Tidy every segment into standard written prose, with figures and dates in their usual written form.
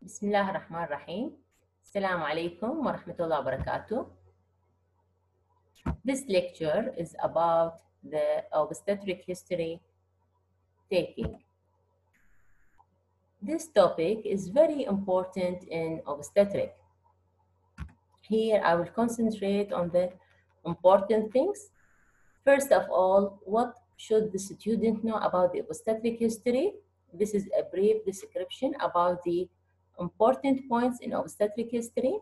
بسم الله الرحمن الرحيم. السلام عليكم ورحمة الله وبركاته. This lecture is about the obstetric history taking. This topic is very important in obstetric. Here I will concentrate on the important things. First of all, what should the student know about the obstetric history? This is a brief description about the important points in obstetric history.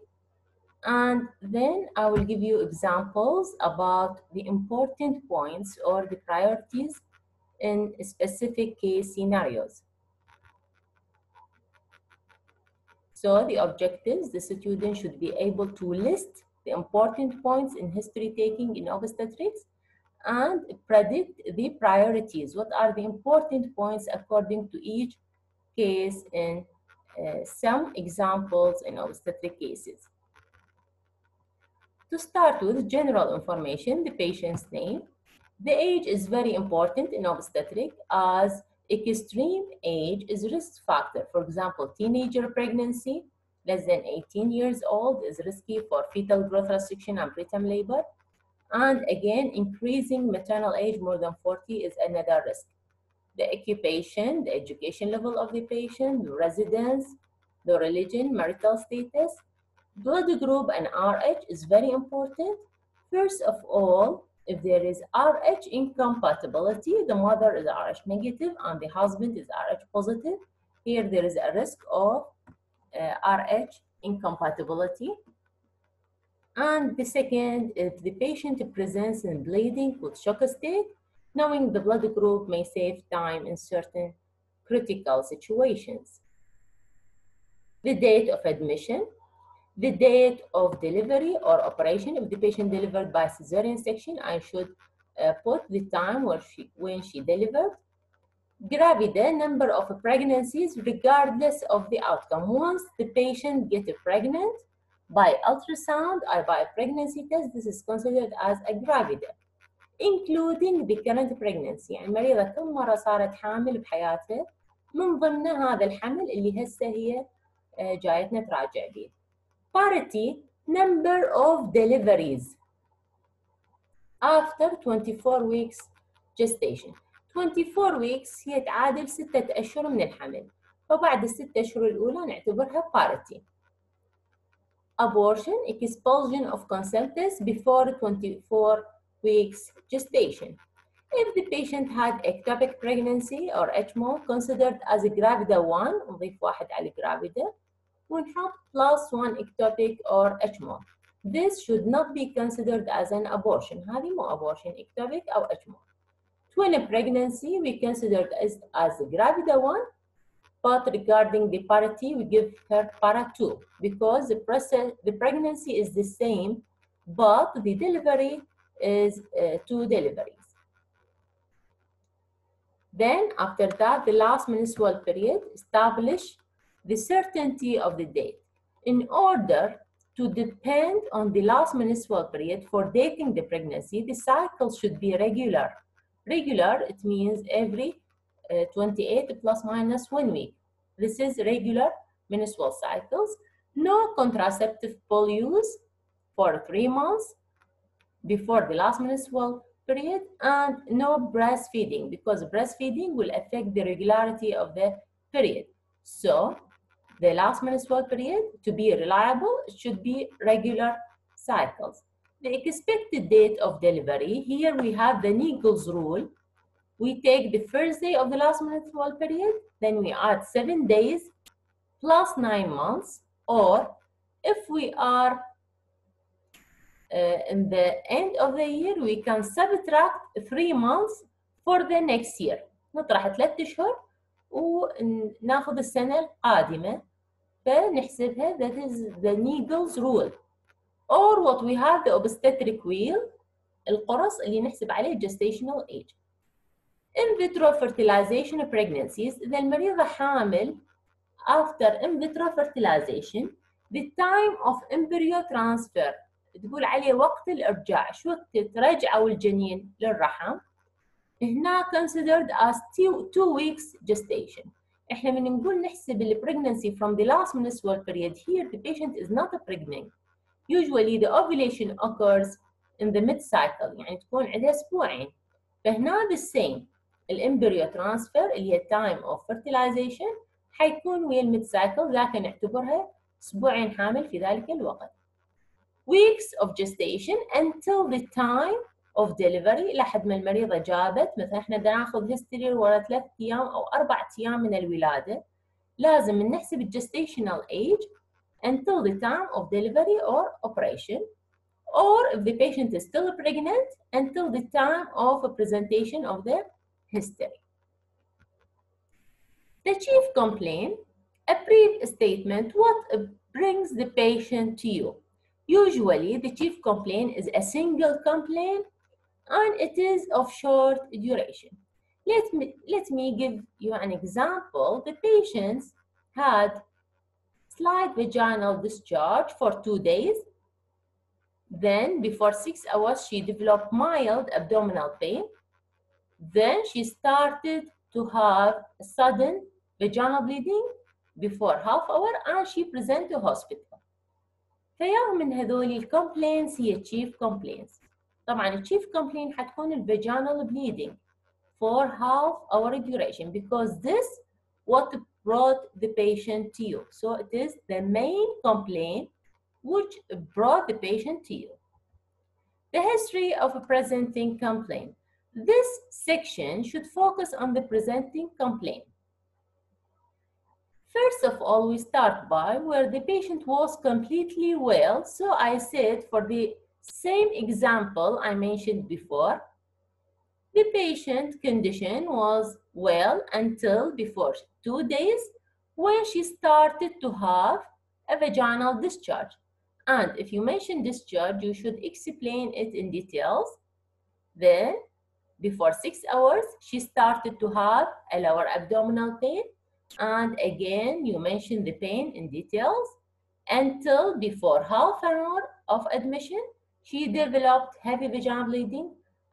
And then I will give you examples about the important points or the priorities in specific case scenarios. So the objectives, the student should be able to list the important points in history taking in obstetrics and predict the priorities. What are the important points according to each case in some examples in obstetric cases. To start with, general information, the patient's name. The age is very important in obstetric as extreme age is risk factor. For example, teenager pregnancy, less than 18 years old is risky for fetal growth restriction and preterm labor. And again, increasing maternal age more than 40 is another risk. The occupation, the education level of the patient, the residence, the religion, marital status, blood group and RH is very important. First of all, if there is RH incompatibility, the mother is RH negative and the husband is RH positive. Here there is a risk of RH incompatibility. And the second, if the patient presents in bleeding with shock state, knowing the blood group may save time in certain critical situations. The date of admission, the date of delivery or operation. If the patient delivered by cesarean section, I should put the time when she delivered. Gravida, number of pregnancies regardless of the outcome. Once the patient gets pregnant by ultrasound or by pregnancy test, this is considered as a gravida, including the current pregnancy. يعني المريضة كم مرة صارت حامل بحياتها، من ضمن هذا الحمل اللي هسه هي جايتنا تراجع بيه. Parity, number of deliveries after 24 weeks gestation. 24 weeks هي تعادل 6 أشهر من الحمل، فبعد الستة أشهر الأولى نعتبرها parity. Abortion, expulsion of placentas before 24 weeks gestation. If the patient had ectopic pregnancy or HMO, considered as a gravida 1, نضيف واحد على gravida, ونحط +1 ectopic or HMO. This should not be considered as an abortion. هذه مو abortion, ectopic أو HMO. Twin pregnancy we considered as gravida 1, but regarding the parity we give her para 2 because the pregnancy is the same, but the delivery is 2 deliveries. Then after that, the last menstrual period, establish the certainty of the date. In order to depend on the last menstrual period for dating the pregnancy, the cycle should be regular. Regular, it means every 28 plus minus 1 week. This is regular menstrual cycles. No contraceptive pill use for 3 months before the last menstrual period, and no breastfeeding because breastfeeding will affect the regularity of the period. So the last menstrual period, to be reliable, it should be regular cycles. The expected date of delivery, here we have the Nichols rule. We take the first day of the last menstrual period, then we add 7 days plus 9 months, or if we are in the end of the year, we can subtract 3 months for the next year. نطرح 3 أشهر وناخذ السنة القادمة فنحسبها. That is the Nichols rule. Or what we have the obstetric wheel, القرص اللي نحسب عليه gestational age. In vitro fertilization pregnancies, إذا المريضة حامل after in vitro fertilization, the time of embryo transfer تقول عليه وقت الإرجاع، شو وقت رجعوا الجنين للرحم، هنا considered as 2 weeks gestation. إحنا من نقول نحسب ال pregnancy from the last menstrual period, here the patient is not pregnant. Usually the ovulation occurs in the mid-cycle, يعني تكون عندها أسبوعين. فهنا the same الامبريو ترانسفير اللي هي time of fertilization حيكون ويا الميد سايكل، ذاك نعتبرها أسبوعين حامل في ذلك الوقت. Weeks of gestation until the time of delivery، لحد ما المريضة جابت، مثلا احنا بدنا ناخذ هيستوري ورا 3 أيام أو 4 أيام من الولادة، لازم نحسب الجستيشنال age until the time of delivery or operation, or if the patient is still pregnant until the time of presentation of the history. The chief complaint, a brief statement what brings the patient to you. Usually the chief complaint is a single complaint and it is of short duration. Let me give you an example. The patient had slight vaginal discharge for 2 days. Then before 6 hours, she developed mild abdominal pain. Then she started to have sudden vaginal bleeding before half hour and she presented to hospital. فيوم من هذول الكومبلينز هي chief complaints. طبعا chief complaint حتكون vaginal bleeding for half hour duration because this what brought the patient to you. So it is the main complaint which brought the patient to you. The history of a presenting complaint. This section should focus on the presenting complaint. First of all, we start by where the patient was completely well. So I said for the same example I mentioned before, the patient condition was well until before 2 days when she started to have a vaginal discharge. And if you mention discharge, you should explain it in details. Then, before 6 hours, she started to have a lower abdominal pain. And again, you mention the pain in details. Until before half an hour of admission, she developed heavy vaginal bleeding.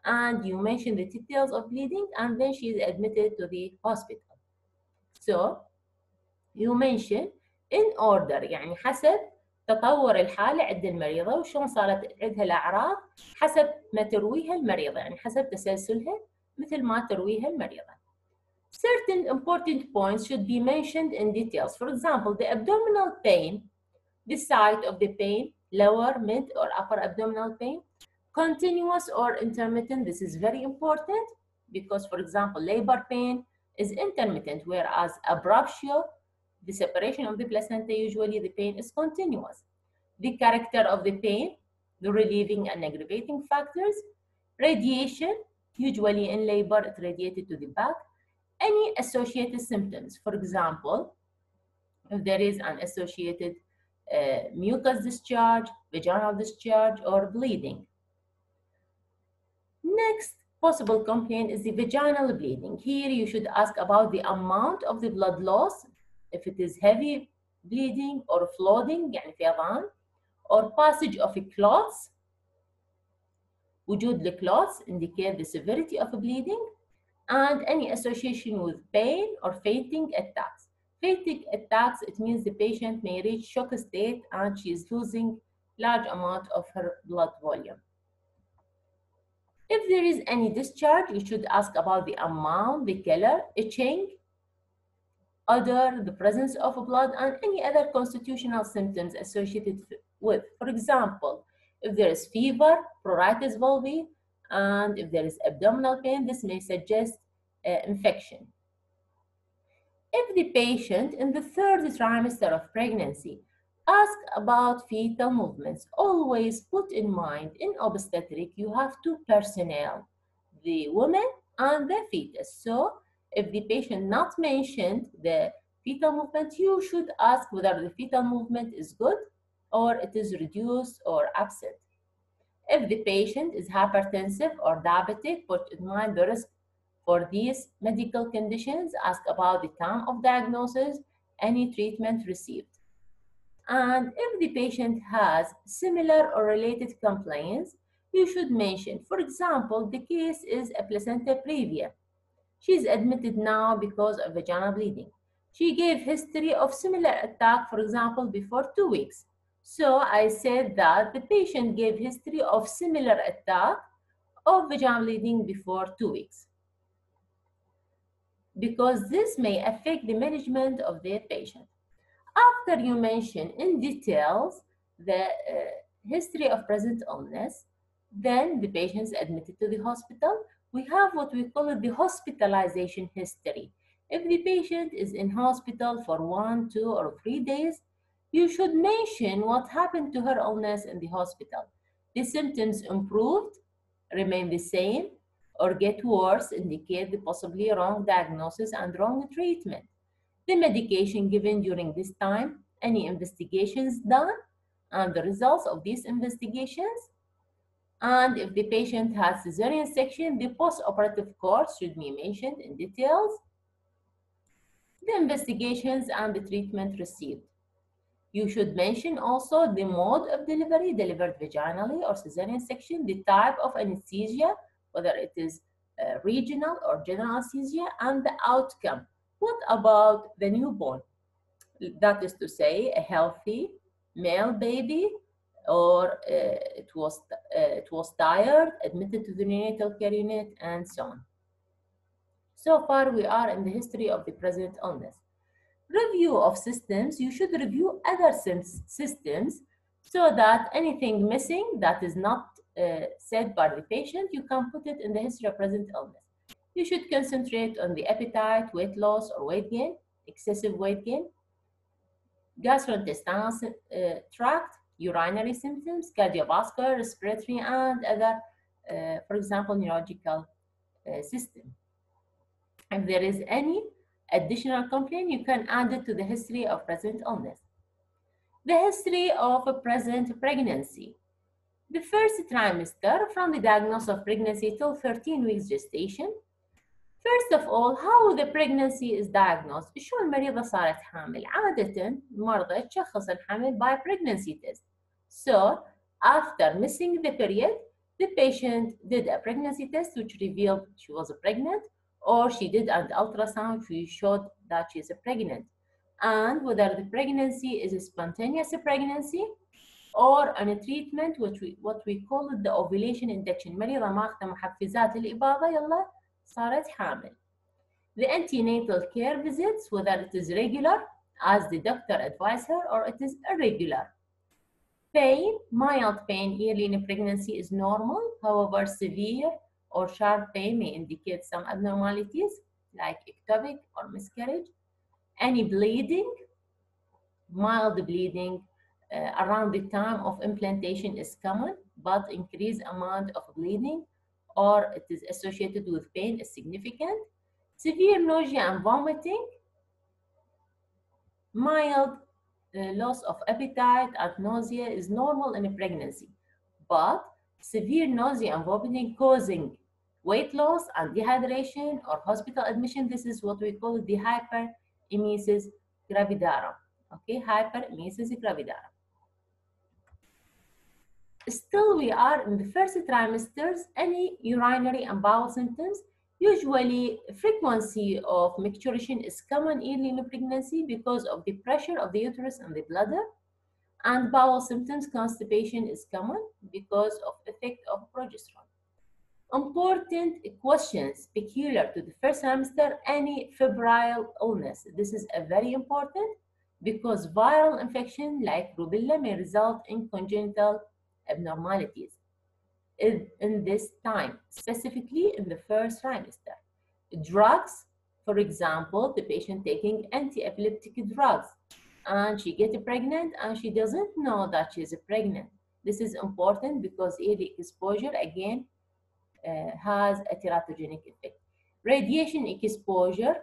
And you mention the details of bleeding. And then she is admitted to the hospital. So, you mention in order، يعني حسب تطور الحالة عند المريضة وشون صارت عندها الأعراض حسب ما ترويها المريضة، يعني حسب تسلسلها مثل ما ترويها المريضة. Certain important points should be mentioned in details. For example, the abdominal pain, the site of the pain, lower, mid, or upper abdominal pain, continuous or intermittent. This is very important because, for example, labor pain is intermittent, whereas abruptio, the separation of the placenta, usually the pain is continuous. The character of the pain, the relieving and aggravating factors, radiation, usually in labor it radiated to the back, any associated symptoms. For example, if there is an associated mucus discharge, vaginal discharge, or bleeding. Next possible complaint is the vaginal bleeding. Here you should ask about the amount of the blood loss, if it is heavy bleeding or flooding يعني فيضان, or passage of clots. وجود الclots indicate the severity of bleeding, and any association with pain or fainting attacks. Fainting attacks, it means the patient may reach shock state and she is losing large amount of her blood volume. If there is any discharge, you should ask about the amount, the color, itching, odor, the presence of blood, and any other constitutional symptoms associated with. For example, if there is fever, pruritus vulvi, and if there is abdominal pain, this may suggest infection. If the patient in the 3rd trimester of pregnancy asks about fetal movements, always put in mind in obstetric you have 2 personnel, the woman and the fetus. So if the patient not mentioned the fetal movement, you should ask whether the fetal movement is good or it is reduced or absent. If the patient is hypertensive or diabetic, put in mind the risk for these medical conditions, ask about the time of diagnosis, any treatment received. And if the patient has similar or related complaints, you should mention, for example, the case is a placenta previa. She is admitted now because of vaginal bleeding. She gave history of similar attack, for example, before 2 weeks. So I said that the patient gave history of similar attack of vaginal bleeding before 2 weeks, because this may affect the management of their patient. After you mention in details the history of present illness, then the patient is admitted to the hospital. We have what we call the hospitalization history. If the patient is in hospital for 1, 2, or 3 days, you should mention what happened to her illness in the hospital. The symptoms improved, remain the same, or get worse, indicate the possibly wrong diagnosis and wrong treatment. The medication given during this time, any investigations done, and the results of these investigations. And if the patient has cesarean section, the post-operative course should be mentioned in details, the investigations and the treatment received. You should mention also the mode of delivery, delivered vaginally or cesarean section, the type of anesthesia, whether it is regional or general anesthesia, and the outcome. What about the newborn? That is to say, a healthy male baby, or it was tired, admitted to the neonatal care unit, and so on. So far, we are in the history of the present illness. Review of systems. You should review other systems so that anything missing that is not said by the patient, you can put it in the history of present illness. You should concentrate on the appetite, weight loss or weight gain, excessive weight gain, gastrointestinal tract, urinary symptoms, cardiovascular, respiratory, and other, for example, neurological system. If there is any additional complaint, you can add it to the history of present illness. The history of a present pregnancy. The first trimester from the diagnosis of pregnancy till 13 weeks gestation. First of all, how the pregnancy is diagnosed. شو المريضة صارت حامل؟ عادة المرضى تشخص الحمل by pregnancy test. So, after missing the period, the patient did a pregnancy test which revealed she was pregnant, or she did an ultrasound which showed that she is pregnant. And whether the pregnancy is a spontaneous pregnancy or a treatment what we call it the ovulation induction. مريضة ماخذة محفزات الإباضة يلا صارت حامل. The antenatal care visits, whether it is regular as the doctor advised her or it is irregular. Pain, mild pain early in pregnancy is normal. However, severe or sharp pain may indicate some abnormalities like ectopic or miscarriage. Any bleeding, mild bleeding around the time of implantation is common, but increased amount of bleeding or it is associated with pain is significant. Severe nausea and vomiting, mild loss of appetite and nausea is normal in a pregnancy, but severe nausea and vomiting causing weight loss and dehydration or hospital admission, this is what we call the hyperemesis gravidarum. Okay, hyperemesis gravidarum. Still, we are in the first trimesters. Any urinary and bowel symptoms, usually frequency of micturition is common early in pregnancy because of the pressure of the uterus and the bladder, and bowel symptoms, constipation is common because of effect of progesterone. Important questions peculiar to the first trimester, any febrile illness. This is a very important because viral infection like rubella may result in congenital abnormalities in this time, specifically in the first trimester. Drugs, for example, the patient taking anti-epileptic drugs and she gets pregnant and she doesn't know that she's pregnant. This is important because early exposure again has a teratogenic effect. Radiation exposure,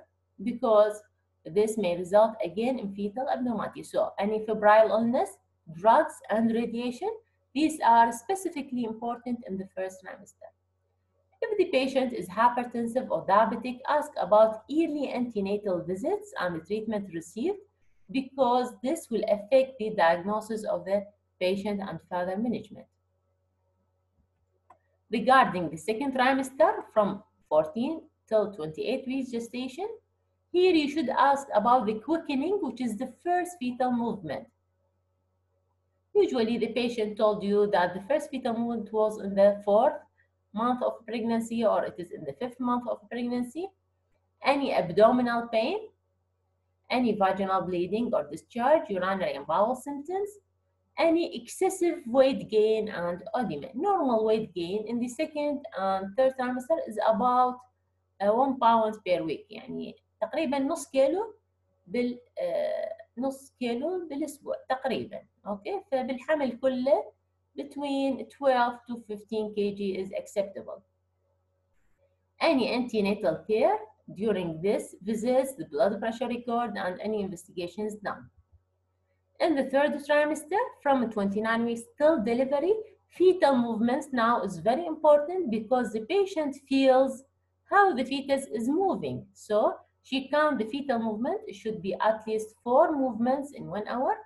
because this may result again in fetal abnormality. So any febrile illness, drugs, and radiation, these are specifically important in the first trimester. If the patient is hypertensive or diabetic, ask about early antenatal visits and the treatment received, because this will affect the diagnosis of the patient and further management. Regarding the second trimester from 14 till 28 weeks gestation, Here you should ask about the quickening, which is the first fetal movement. Usually the patient told you that the first fetal movement was in the 4th month of pregnancy, or it is in the 5th month of pregnancy. Any abdominal pain, any vaginal bleeding or discharge, urinary and bowel symptoms, any excessive weight gain and edema. Normal weight gain in the 2nd and 3rd trimester is about 1 pound per week، يعني تقريبا نص كيلو بالاسبوع تقريبا. اوكي، فبالحمل كله between 12 to 15 kg is acceptable. Any antenatal care during this visits, the blood pressure record, and any investigations done. In the 3rd trimester, from 29 weeks till delivery, fetal movements now is very important because the patient feels how the fetus is moving. So she count the fetal movement. It should be at least 4 movements in 1 hour.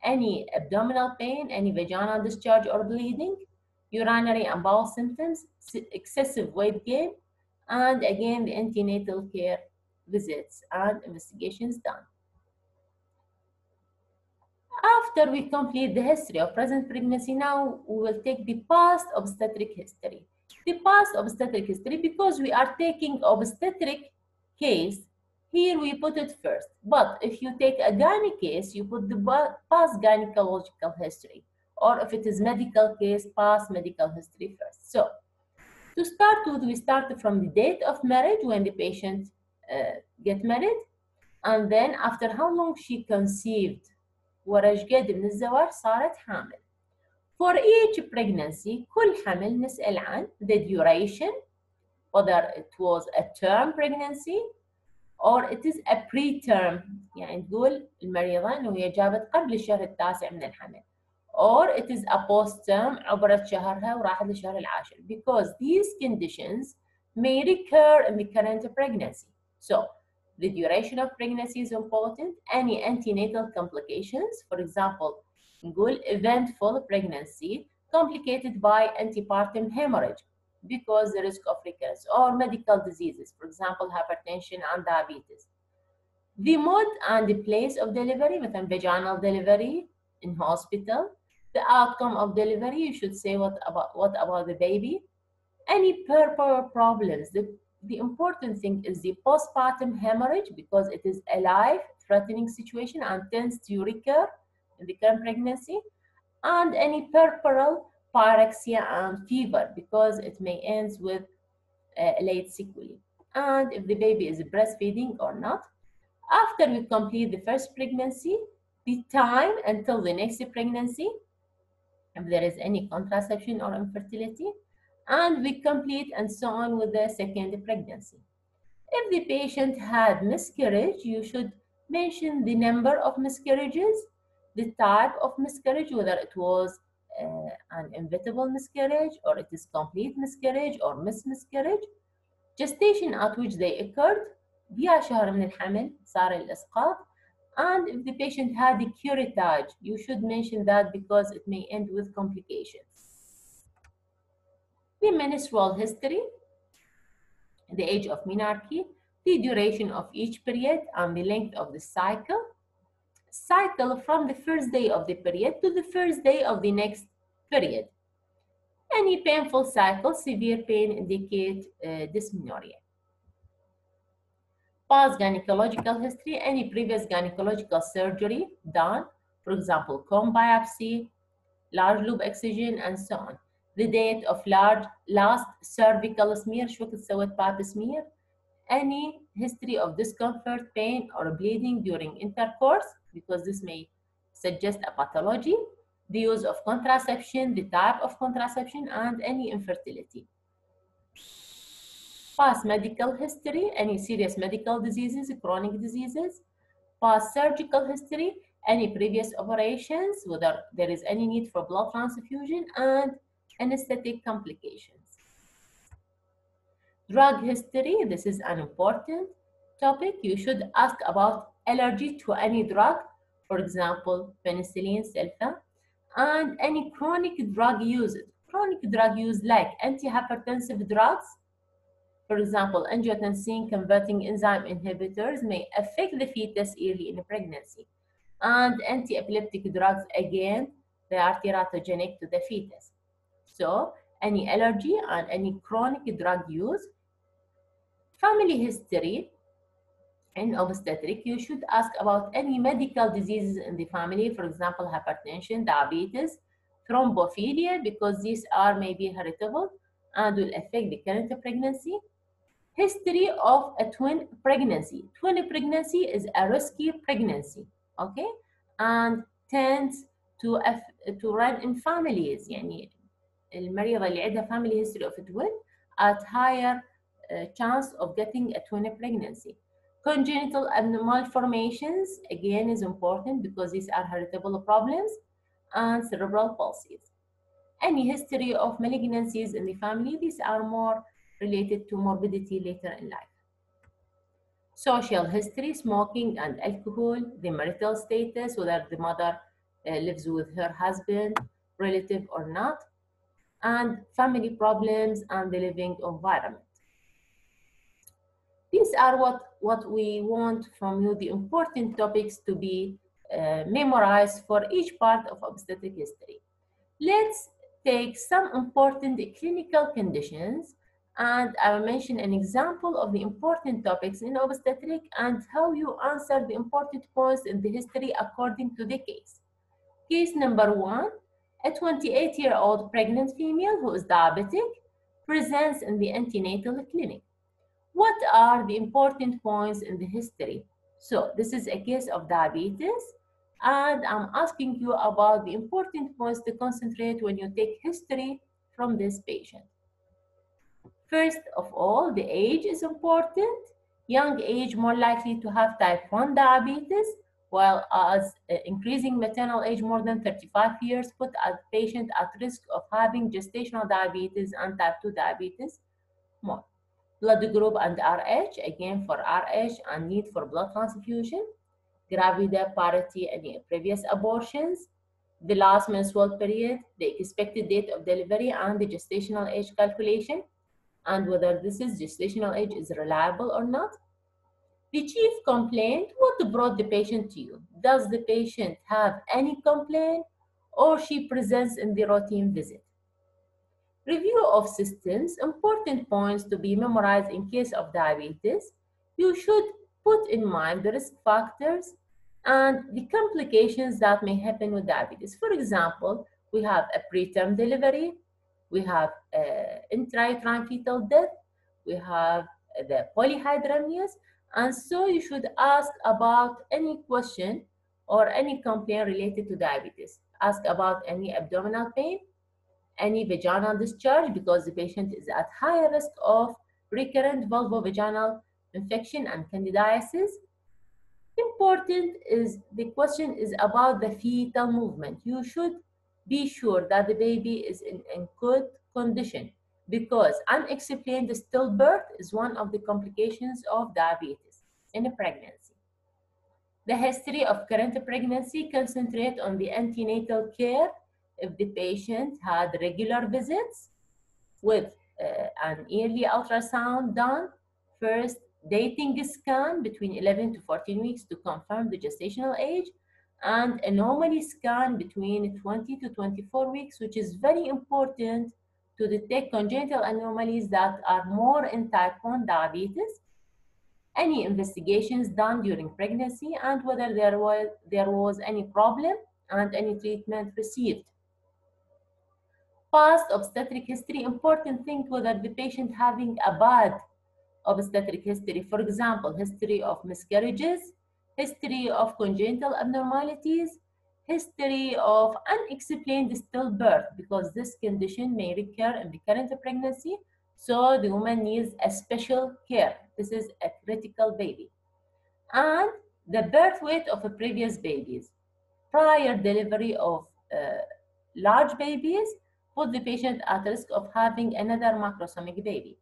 Any abdominal pain, any vaginal discharge or bleeding, urinary and bowel symptoms, excessive weight gain, and again the antenatal care visits and investigations done. After we complete the history of present pregnancy, now we will take the past obstetric history. The past obstetric history, because we are taking obstetric case, here we put it first. But if you take a gynae case, you put the past gynecological history. Or if it is medical case, past medical history first. So, to start with, we start from the date of marriage, when the patient get married, and then after how long she conceived, ورا ايش قد من الزواج صارت حامل. For each pregnancy كل حمل نسأل عن the duration, whether it was a term pregnancy or it is a preterm، يعني تقول المريضة إنه هي جابت قبل الشهر التاسع من الحمل، or it is a post-term عبرت شهرها وراحت للشهر العاشر, because these conditions may recur in the current pregnancy. So the duration of pregnancy is important. Any antenatal complications, for example, نقول eventful pregnancy complicated by antepartum hemorrhage because the risk of recurrence, or medical diseases, for example, hypertension and diabetes. The mode and the place of delivery, مثلا vaginal delivery in hospital. The outcome of delivery, you should say what about the baby. Any puerperal problems, the important thing is the postpartum hemorrhage, because it is a life-threatening situation and tends to recur in the current pregnancy, and any puerperal pyrexia and fever, because it may end with late sequelae, and if the baby is breastfeeding or not. After we complete the first pregnancy, the time until the next pregnancy, if there is any contraception or infertility, and we complete and so on with the second pregnancy. If the patient had miscarriage, you should mention the number of miscarriages, the type of miscarriage, whether it was an inevitable miscarriage or it is complete miscarriage or miscarriage, gestation at which they occurred, بيا شهر من الحمل صار الإسقاط, and if the patient had a curettage, you should mention that because it may end with complications. The menstrual history, the age of menarche, the duration of each period, and the length of the cycle. Cycle from the first day of the period to the first day of the next period. Any painful cycle, severe pain indicate dysmenorrhea. Past gynecological history, any previous gynecological surgery done, for example, comb biopsy, large loop excision, and so on. The date of last cervical smear, شو وقت سويت pap smear. Any history of discomfort, pain, or bleeding during intercourse, because this may suggest a pathology. The use of contraception, the type of contraception, and any infertility. Past medical history, any serious medical diseases, chronic diseases. Past surgical history, any previous operations, whether there is any need for blood transfusion, and anesthetic complications. Drug history, this is an important topic. You should ask about allergy to any drug, for example, penicillin, sulfa, and any chronic drug use. Chronic drug use like antihypertensive drugs, For example, angiotensin converting enzyme inhibitors may affect the fetus early in pregnancy. And anti-epileptic drugs, again, they are teratogenic to the fetus. So, any allergy and any chronic drug use, family history in obstetric, you should ask about any medical diseases in the family, for example, hypertension, diabetes, thrombophilia, because these are maybe heritable and will affect the current pregnancy. History of a twin pregnancy. Twin pregnancy is a risky pregnancy, okay, and tends to run in families. يعني المريضة اللي عندها family history of a twin at higher chance of getting a twin pregnancy. Congenital abnormal formations, again, is important because these are heritable problems, and cerebral palsies. Any history of malignancies in the family, these are more related to morbidity later in life. Social history, smoking and alcohol, the marital status, whether the mother lives with her husband, relative or not, and family problems and the living environment. These are what we want from you, the important topics to be memorized for each part of obstetric history. Let's take some important clinical conditions, and I will mention an example of the important topics in obstetric and how you answer the important points in the history according to the case. Case number 1, a 28-year-old pregnant female who is diabetic presents in the antenatal clinic. What are the important points in the history? So this is a case of diabetes, and I'm asking you about the important points to concentrate when you take history from this patient. First of all, the age is important. Young age more likely to have type 1 diabetes, while as increasing maternal age more than 35 years put a patient at risk of having gestational diabetes and type 2 diabetes more. Blood group and RH, again for RH and need for blood transfusion. Gravida, parity, any previous abortions. The last menstrual period, the expected date of delivery, and the gestational age calculation, and whether this is gestational age is reliable or not. The chief complaint, what brought the patient to you? Does the patient have any complaint, or she presents in the routine visit? Review of systems, important points to be memorized in case of diabetes. You should put in mind the risk factors and the complications that may happen with diabetes. For example, we have a preterm delivery, we have intrauterine fetal death, we have the polyhydramnios, and so you should ask about any question or any complaint related to diabetes. Ask about any abdominal pain, any vaginal discharge, because the patient is at higher risk of recurrent vulvovaginal infection and candidiasis. Important is the question is about the fetal movement. You should be sure that the baby is in good condition, because unexplained stillbirth is one of the complications of diabetes in a pregnancy. The history of current pregnancy concentrate on the antenatal care. If the patient had regular visits with an yearly ultrasound done, first dating scan between 11 to 14 weeks to confirm the gestational age, and a anomaly scan between 20 to 24 weeks, which is very important to detect congenital anomalies that are more in type 1 diabetes. Any investigations done during pregnancy, and whether there was any problem and any treatment received. Past obstetric history, important thing whether the patient having a bad obstetric history, for example, history of miscarriages, history of congenital abnormalities, history of unexplained stillbirth, because this condition may recur in the current pregnancy, so the woman needs a special care. This is a critical baby. And the birth weight of previous babies. Prior delivery of large babies put the patient at risk of having another macrosomic baby.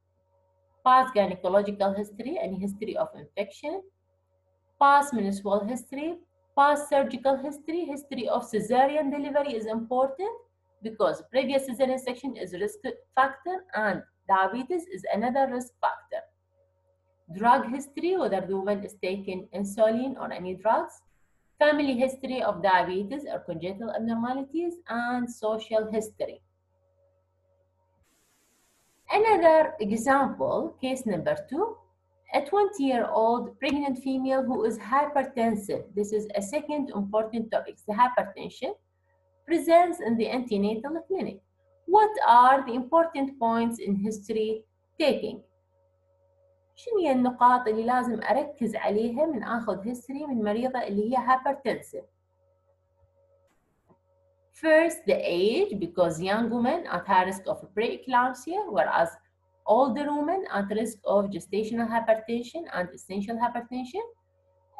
Past gynecological history, any history of infection. Past menstrual history, past surgical history, history of cesarean delivery is important because previous cesarean section is risk factor, and Diabetes is another risk factor. Drug history, whether the woman is taking insulin or any drugs, family history of diabetes or congenital abnormalities, and social history. Another example, case number 2, a 20-year-old pregnant female who is hypertensive. This is a second important topic, the hypertension, presents in the antenatal clinic. What are the important points in history taking؟ شنو هي النقاط اللي لازم أركز عليها من آخذ history من مريضة اللي هي hypertensive؟ First, the age, because young women are at high risk of preeclampsia, whereas older women at risk of gestational hypertension and essential hypertension.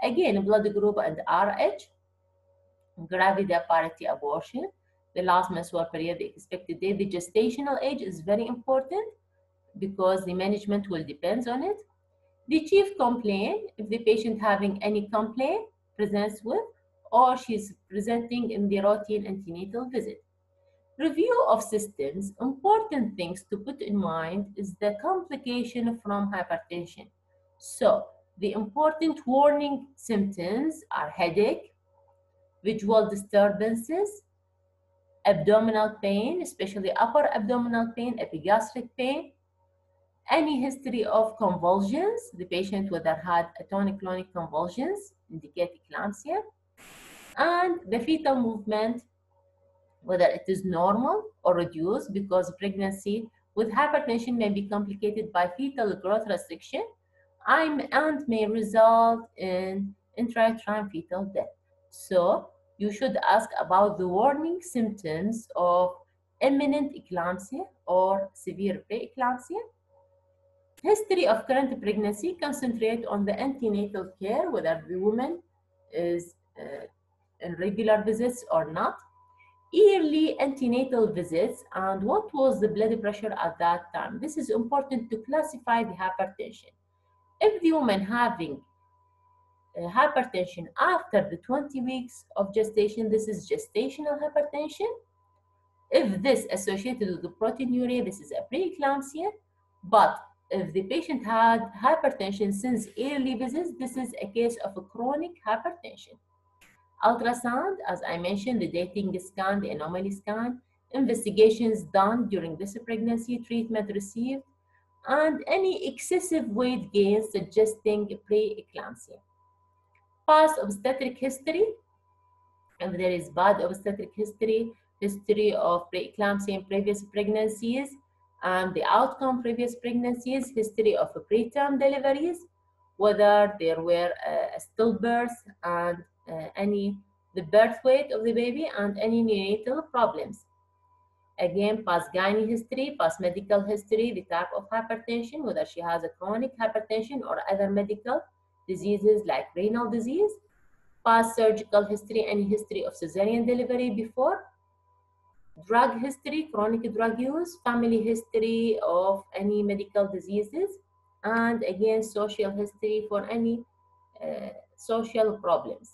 Again, blood group and RH, gravida parity abortion, the last menstrual period, the expected day. The gestational age is very important because the management will depend on it. The chief complaint, if the patient having any complaint, presents with, or she's presenting in the routine antenatal visit. Review of systems, important things to put in mind is the complication from hypertension. So, the important warning symptoms are headache, visual disturbances, abdominal pain, especially upper abdominal pain, epigastric pain, any history of convulsions, the patient whether had atonic-clonic convulsions, indicate eclampsia, and the fetal movement, whether it is normal or reduced, because pregnancy with hypertension may be complicated by fetal growth restriction and may result in intrauterine fetal death. So you should ask about the warning symptoms of imminent eclampsia or severe preeclampsia. History of current pregnancy, concentrate on the antenatal care, whether the woman is in regular visits or not. Yearly antenatal visits and what was the blood pressure at that time. This is important to classify the hypertension. If the woman having hypertension after the 20 weeks of gestation, this is gestational hypertension. If this associated with the proteinuria, this is a preeclampsia. But if the patient had hypertension since early visits, this is a case of a chronic hypertension. Ultrasound, as I mentioned, the dating scan, the anomaly scan, investigations done during this pregnancy, treatment received, and any excessive weight gain suggesting preeclampsia. Past obstetric history, if there is bad obstetric history, history of preeclampsia in previous pregnancies, and the outcome previous pregnancies, history of preterm deliveries, whether there were stillbirths and the birth weight of the baby and any neonatal problems. Again, past gynae history, past medical history, the type of hypertension, whether she has a chronic hypertension or other medical diseases like renal disease, past surgical history, any history of cesarean delivery before, drug history, chronic drug use, family history of any medical diseases, and again, social history for any social problems.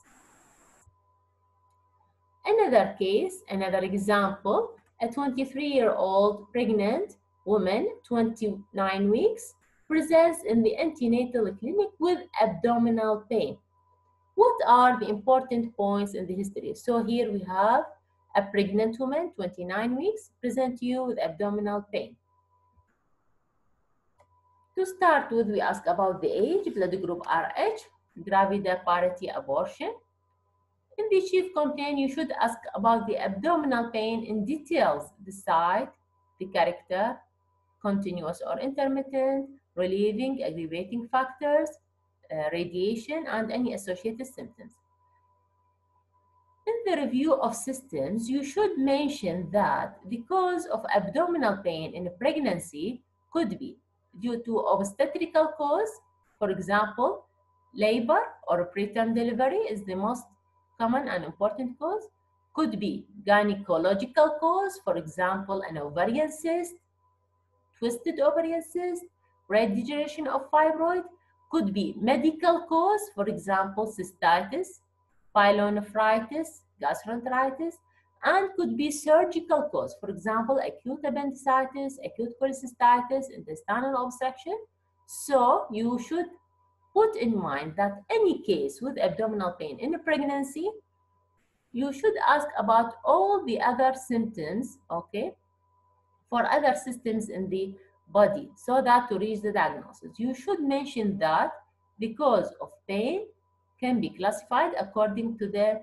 Another case, another example, a 23-year-old pregnant woman, 29 weeks, presents in the antenatal clinic with abdominal pain. What are the important points in the history? So here we have a pregnant woman, 29 weeks, present to you with abdominal pain. To start with, we ask about the age, blood group RH, gravida parity abortion. In the chief complaint, you should ask about the abdominal pain in details, the site, the character, continuous or intermittent, relieving, aggravating factors, radiation, and any associated symptoms. In the review of systems, you should mention that the cause of abdominal pain in pregnancy could be due to obstetrical cause, for example, labor or preterm delivery is the most common and important cause, could be gynecological cause, for example, an ovarian cyst, twisted ovarian cyst, red degeneration of fibroid, could be medical cause, for example, cystitis, pyelonephritis, gastroenteritis, and could be surgical cause. For example, acute appendicitis, acute cholecystitis, intestinal obstruction. So you should put in mind that any case with abdominal pain in a pregnancy, you should ask about all the other symptoms, okay, for other systems in the body so that to reach the diagnosis. You should mention that the cause of pain can be classified according to the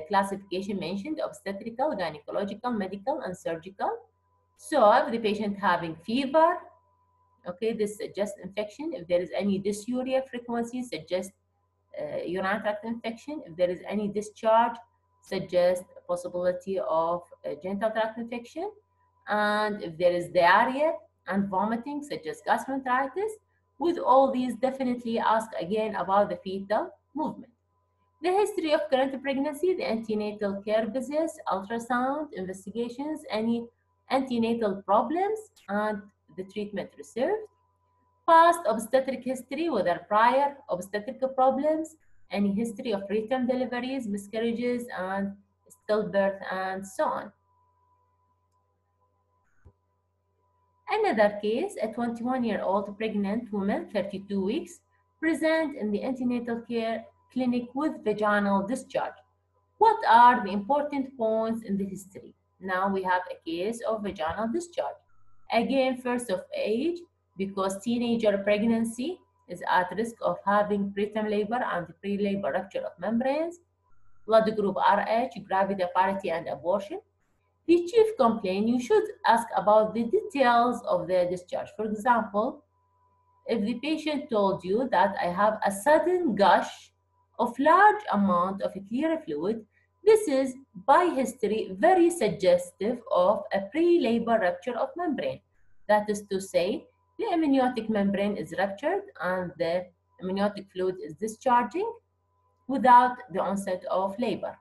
classification mentioned: obstetrical, gynecological, medical, and surgical. So if the patient having fever, okay, this suggests infection. If there is any dysuria frequency, suggests urinary tract infection. If there is any discharge, suggests possibility of genital tract infection. And if there is diarrhea and vomiting, such as gastroenteritis, with all these, definitely ask again about the fetal movement. The history of current pregnancy, the antenatal care visits, ultrasound, investigations, any antenatal problems, and the treatment reserved. Past obstetric history, whether prior obstetric problems, any history of preterm deliveries, miscarriages, and stillbirth, and so on. Another case, a 21-year-old pregnant woman, 32 weeks, present in the antenatal care clinic with vaginal discharge. What are the important points in the history? Now we have a case of vaginal discharge. Again, first of age, because teenager pregnancy is at risk of having preterm labor and pre-labor rupture of membranes, blood group RH, gravidaparity, and abortion. The chief complaint, you should ask about the details of the discharge. For example, if the patient told you that I have a sudden gush of large amount of clear fluid, this is by history very suggestive of a pre-labor rupture of membrane. That is to say, the amniotic membrane is ruptured and the amniotic fluid is discharging without the onset of labor.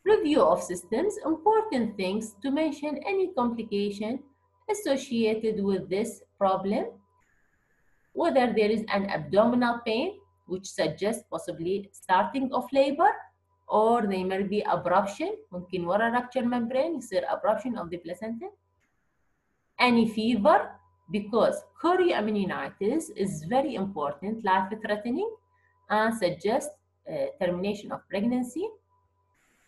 Review of systems, important things to mention: any complication associated with this problem, whether there is an abdominal pain, which suggests possibly starting of labor, or there may be abruption, ممكن ورا rupture membrane يصير abruption of the placenta. Any fever, because chorioamnionitis is very important, life-threatening, and suggests termination of pregnancy.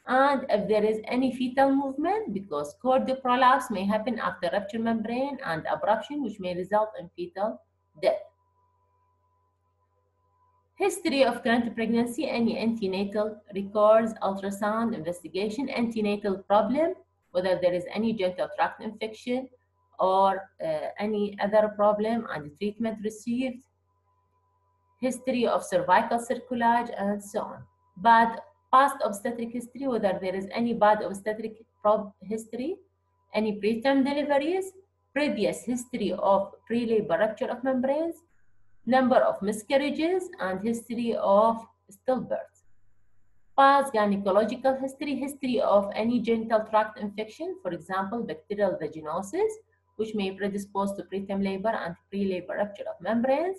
And if there is any fetal movement, because cord prolapse may happen after rupture membrane and abruption, which may result in fetal death. History of current pregnancy, any antenatal records, ultrasound, investigation, antenatal problem, whether there is any genital tract infection or any other problem, and treatment received. History of cervical cerclage, and so on. Bad past obstetric history, whether there is any bad obstetric history, any preterm deliveries, previous history of pre-labor rupture of membranes, number of miscarriages, and history of stillbirth. Past gynecological history, history of any genital tract infection, for example, bacterial vaginosis, which may predispose to preterm labor and pre-labor rupture of membranes.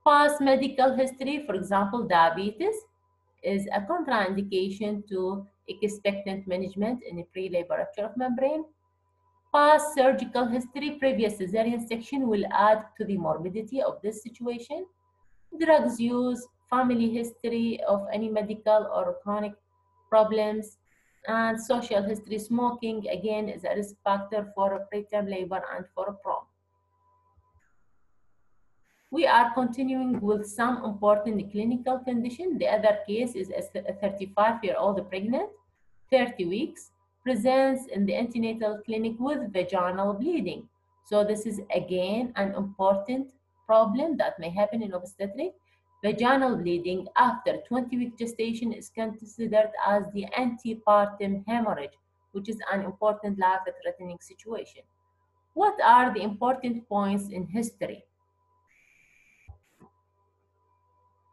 Past medical history, for example, diabetes, is a contraindication to expectant management in a pre-labor rupture of membrane. Past surgical history, previous cesarean section will add to the morbidity of this situation. Drugs use, family history of any medical or chronic problems, and social history. Smoking, again, is a risk factor for preterm labor and for prom. We are continuing with some important clinical condition. The other case is a 35-year-old pregnant, 30 weeks, presents in the antenatal clinic with vaginal bleeding. So this is again an important problem that may happen in obstetric. Vaginal bleeding after 20-week gestation is considered as the antepartum hemorrhage, which is an important life-threatening situation. What are the important points in history?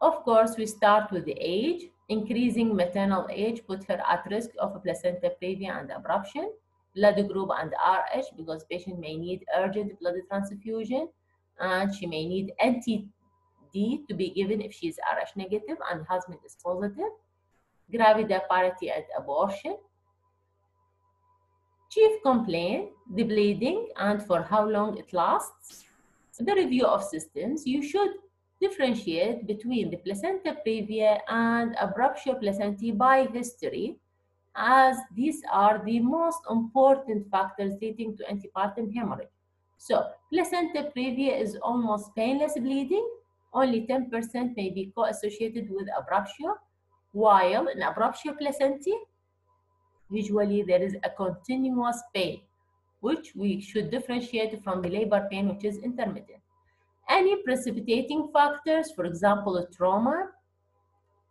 Of course, we start with the age. Increasing maternal age put her at risk of placenta previa and abruption. Blood group and RH, because patient may need urgent blood transfusion, and she may need anti-D to be given if she is RH negative and husband is positive. Gravidaparity and abortion. Chief complaint, the bleeding and for how long it lasts. The review of systems, you should differentiate between the placenta previa and abruptio placentae by history, as these are the most important factors leading to antepartum hemorrhage. So, placenta previa is almost painless bleeding. Only 10% may be co-associated with abruptio, while in abruptio placentae, usually there is a continuous pain, which we should differentiate from the labor pain, which is intermittent. Any precipitating factors, for example, trauma,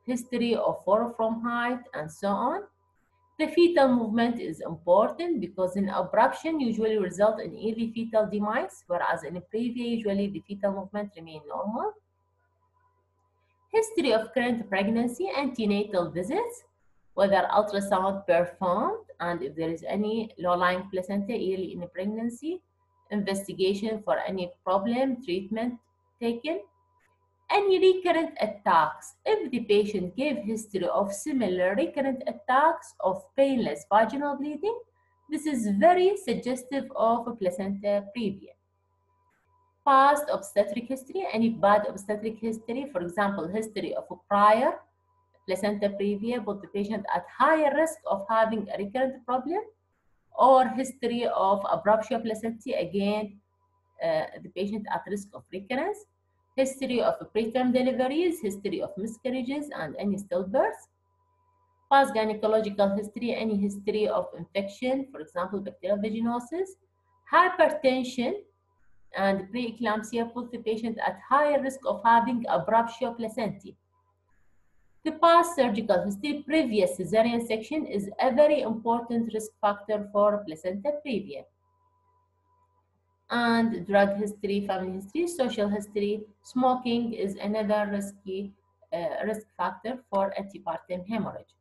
history of fall from height, and so on. The fetal movement is important because in abruption usually result in early fetal demise, whereas in previa usually the fetal movement remain normal. History of current pregnancy, antenatal visits, whether ultrasound performed, and if there is any low-lying placenta early in pregnancy, investigation for any problem, treatment taken. Any recurrent attacks. If the patient gave history of similar recurrent attacks of painless vaginal bleeding, this is very suggestive of a placenta previa. Past obstetric history, any bad obstetric history, for example, history of a prior placenta previa, put the patient at higher risk of having a recurrent problem, or history of abruptio placentae, again, the patient at risk of recurrence. History of preterm deliveries, history of miscarriages, and any stillbirths. Past gynecological history, any history of infection, for example, bacterial vaginosis. Hypertension and preeclampsia put the patient at higher risk of having abruptio placentae. The past surgical history, previous cesarean section, is a very important risk factor for placenta previa. And drug history, family history, social history, smoking is another risk factor for antepartum hemorrhage.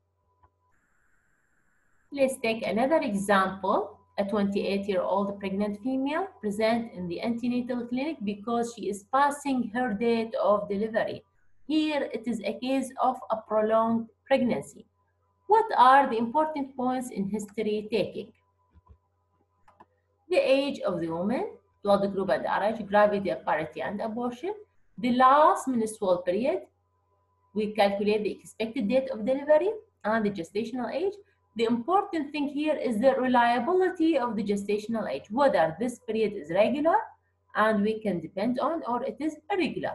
Let's take another example. A 28-year-old pregnant female presents in the antenatal clinic because she is passing her date of delivery. Here it is a case of a prolonged pregnancy. What are the important points in history taking? The age of the woman, blood group and RH, gravity, parity, and abortion. The last menstrual period, we calculate the expected date of delivery and the gestational age. The important thing here is the reliability of the gestational age, whether this period is regular and we can depend on, or it is irregular.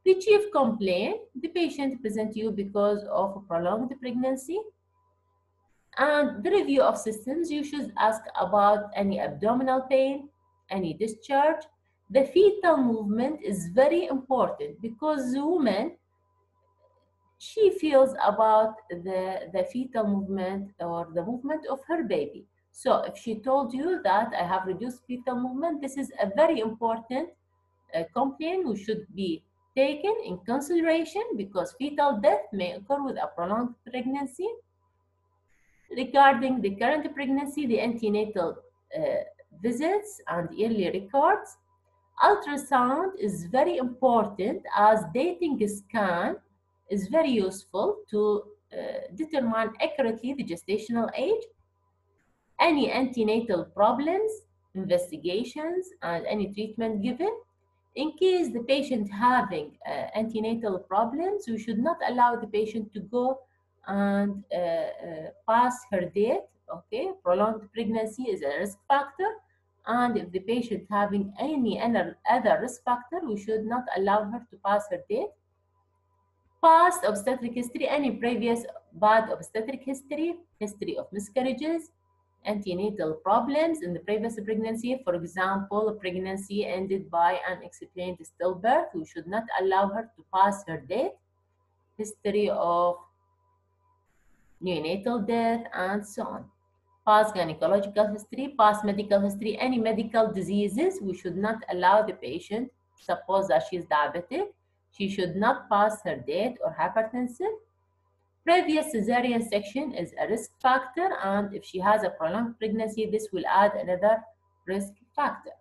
The chief complaint, the patient presents you because of a prolonged pregnancy. And the review of systems, you should ask about any abdominal pain, any discharge. The fetal movement is very important because the woman, she feels about the fetal movement or the movement of her baby. So if she told you that I have reduced fetal movement, this is a very important complaint which should be taken in consideration because fetal death may occur with a prolonged pregnancy. Regarding the current pregnancy, the antenatal visits and early records, ultrasound is very important as dating scan is very useful to determine accurately the gestational age, any antenatal problems, investigations, and any treatment given. In case the patient having antenatal problems, we should not allow the patient to go and pass her date. Okay, prolonged pregnancy is a risk factor, and if the patient having any other risk factor, we should not allow her to pass her date. Past obstetric history, any previous bad obstetric history, history of miscarriages, antenatal problems in the previous pregnancy. For example, a pregnancy ended by unexplained stillbirth. We should not allow her to pass her date. History of neonatal death, and so on. Past gynecological history, past medical history, any medical diseases, we should not allow the patient, suppose that she is diabetic, she should not pass her date or hypertensive. Previous cesarean section is a risk factor, and if she has a prolonged pregnancy, this will add another risk factor.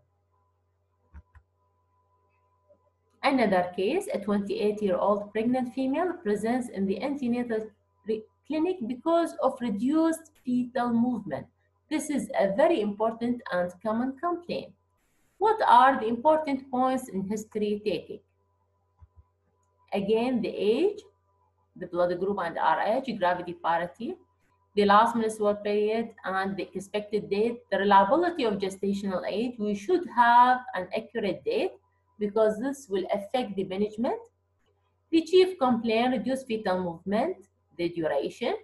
Another case, a 28-year-old pregnant female presents in the antenatal clinic because of reduced fetal movement. This is a very important and common complaint. What are the important points in history taking? Again, the age, the blood group and RH, gravity parity, the last menstrual period, and the expected date, the reliability of gestational age. We should have an accurate date because this will affect the management. The chief complaint, reduced fetal movement, the duration.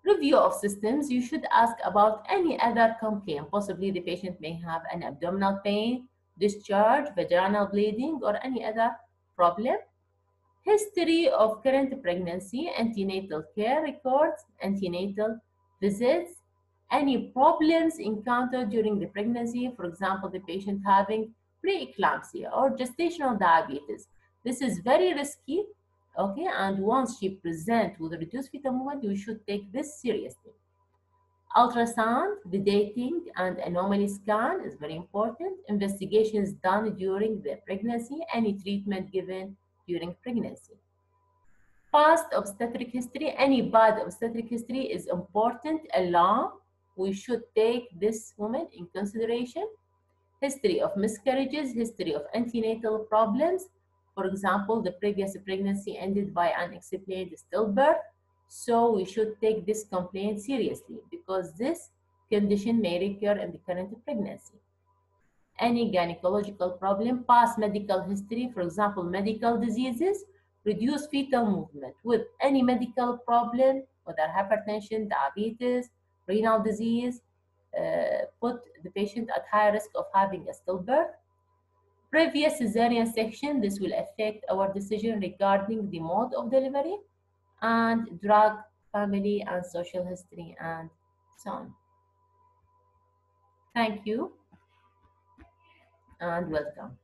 Review of systems, you should ask about any other complaint. Possibly the patient may have an abdominal pain, discharge, vaginal bleeding, or any other problem. History of current pregnancy, antenatal care records, antenatal visits, any problems encountered during the pregnancy, for example, the patient having preeclampsia or gestational diabetes. This is very risky, okay, and once she presents with reduced fetal movement, we should take this seriously. Ultrasound, the dating and anomaly scan is very important. Investigations done during the pregnancy, any treatment given during pregnancy. Past obstetric history, any bad obstetric history is important along. We should take this woman in consideration. History of miscarriages, history of antenatal problems. For example, the previous pregnancy ended by unexplained stillbirth. So we should take this complaint seriously because this condition may recur in the current pregnancy. Any gynecological problem, past medical history, for example, medical diseases, reduce fetal movement with any medical problem, whether hypertension, diabetes, renal disease, put the patient at high risk of having a stillbirth. Previous cesarean section, this will affect our decision regarding the mode of delivery, and drug, family, and social history, and so on. Thank you and welcome.